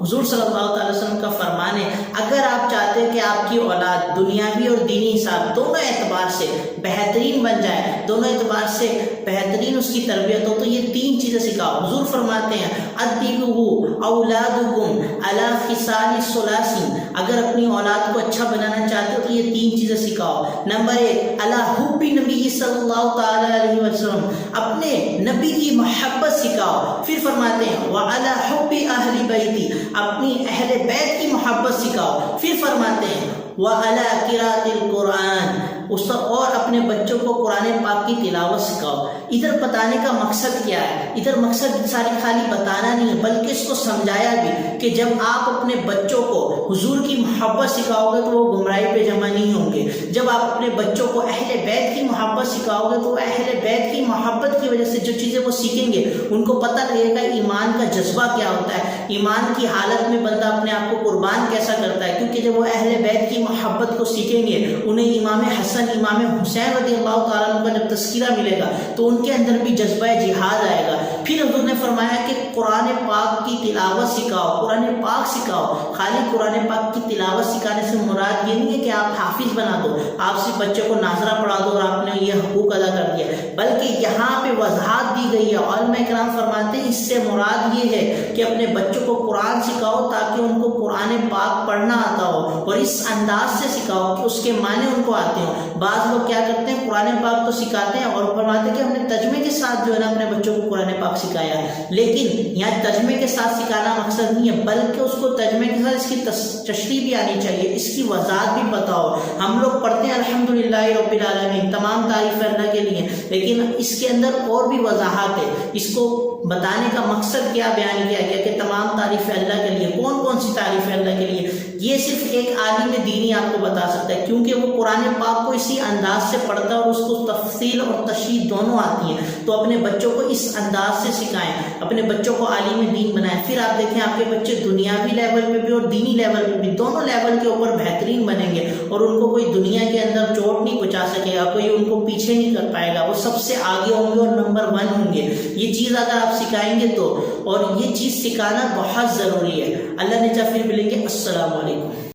حضور صلی اللہ علیہ وسلم کا فرمان ہے اگر آپ چاہتے ہیں کہ آپ کی اولاد دنیاوی اور دینی حساب دونوں اعتبار سے بہترین بن جائے، دونوں اعتبار سے بہترین اس کی تربیت ہو، تو یہ 3 چیزیں سکھاؤ۔ حضور فرماتے ہیں ادبوا اولادکم علی خصال ثلاث، اگر اپنی اولاد کو اچھا بنانا چاہتے ہو تو یہ 3 چیزیں سکھاؤ۔ نمبر 1 علی حب نبی صلی اللہ تعالی علیہ وسلم، اپنے نبی کی محبت سکھاؤ۔ پھر فرماتے ہیں وعلی حب اہل بیتی، اپنی اہل بیت کی محبت سکھاؤ۔ پھر فرماتے ہیں وعلی قراءۃ القرآن، اور اپنے بچوں کو قرآن پاک کی تلاوت سکھاؤ۔ ادھر بتانے کا مقصد کیا ہے؟ ادھر مقصد ساری خالی بتانا نہیں ہے بلکہ اس کو سمجھایا بھی کہ جب آپ اپنے بچوں کو حضور کی محبت سکھاؤ گے تو وہ گمراہی پہ جمع نہیں ہوں گے۔ جب آپ اپنے بچوں کو اہل بیت کی محبت سکھاؤ گے تو اہل بیت کی محبت کی وجہ سے جو چیزیں وہ سیکھیں گے ان کو پتہ لگے گا ایمان کا جذبہ کیا ہوتا ہے، ایمان کی حالت میں بندہ اپنے آپ کو قربان کیسا کرتا ہے، کیونکہ جب وہ اہل بیت کی محبت کو سیکھیں گے انہیں امام حسن امام حسین رضی اللہ تعالیٰ عنہ کا جب تذکرہ ملے گا تو ان کے اندر بھی جذبہ جہاد آئے گا۔ پھر حضور نے فرمایا کہ قرآن پاک کی تلاوت سکھاؤ، قرآن پاک سکھاؤ۔ خالی قرآن پاک کی تلاوت سکھانے سے مراد یہ نہیں ہے کہ آپ حافظ بنا دو، آپ صرف بچے کو ناظرہ پڑھا دو اور آپ نے یہ حقوق ادا کر دیا، بلکہ یہاں پہ وضاحت دی گئی ہے۔ علماء کرام فرماتے ہیں اس سے مراد یہ ہے کہ اپنے بچوں کو قرآن سکھاؤ تاکہ ان کو قرآن پاک پڑھنا آتا ہو، اور اس انداز سے سکھاؤ کہ اس کے معنی ان کو آتے ہوں۔ بعض لوگ کیا کرتے ہیں قرآن پاک تو سکھاتے ہیں اور فرماتے ہیں کہ ہم نے ترجمے کے ساتھ جو ہے نا اپنے بچوں کو قرآن پاک سکھایا ہے، لیکن یہاں ترجمے کے ساتھ سکھانا مقصد نہیں ہے بلکہ اس کو ترجمے کے ساتھ اس کی تشریح بھی آنی چاہیے، اس کی وضاحت بھی بتاؤ۔ ہم لوگ پڑھتے ہیں الحمدللہ رب العالمین، تمام تعریف اللہ کے لیے، لیکن اس کے اندر اور بھی وضاحت ہے۔ اس کو بتانے کا مقصد کیا بیان کیا گیا کہ تمام تعریف اللہ کے لیے، کون کون سی تعریف ہے اللہ کے لیے، یہ صرف ایک عالم دینی آپ کو بتا سکتا ہے، کیونکہ وہ قرآن پاک کو اسی انداز سے پڑھتا ہے اور اس کو تفصیل اور تشریح دونوں آتی ہیں۔ تو اپنے بچوں کو اس انداز سے سکھائیں، اپنے بچوں کو عالم دین بنائیں، پھر آپ دیکھیں آپ کے بچے دنیاوی لیول پہ بھی اور دینی لیول پہ بھی، دونوں لیول کے اوپر بہترین بنیں گے، اور ان کو کوئی دنیا کے اندر چوٹ نہیں پہنچا سکے گا، کوئی ان کو پیچھے نہیں کر پائے گا، وہ سب سے آگے ہوں گے اور نمبر 1 ہوں گے۔ یہ چیز اگر آپ سکھائیں گے تو، اور یہ چیز سکھانا بہت ضروری ہے۔ اللہ نے چاہا پھر ملیں گے، السلام علیکم۔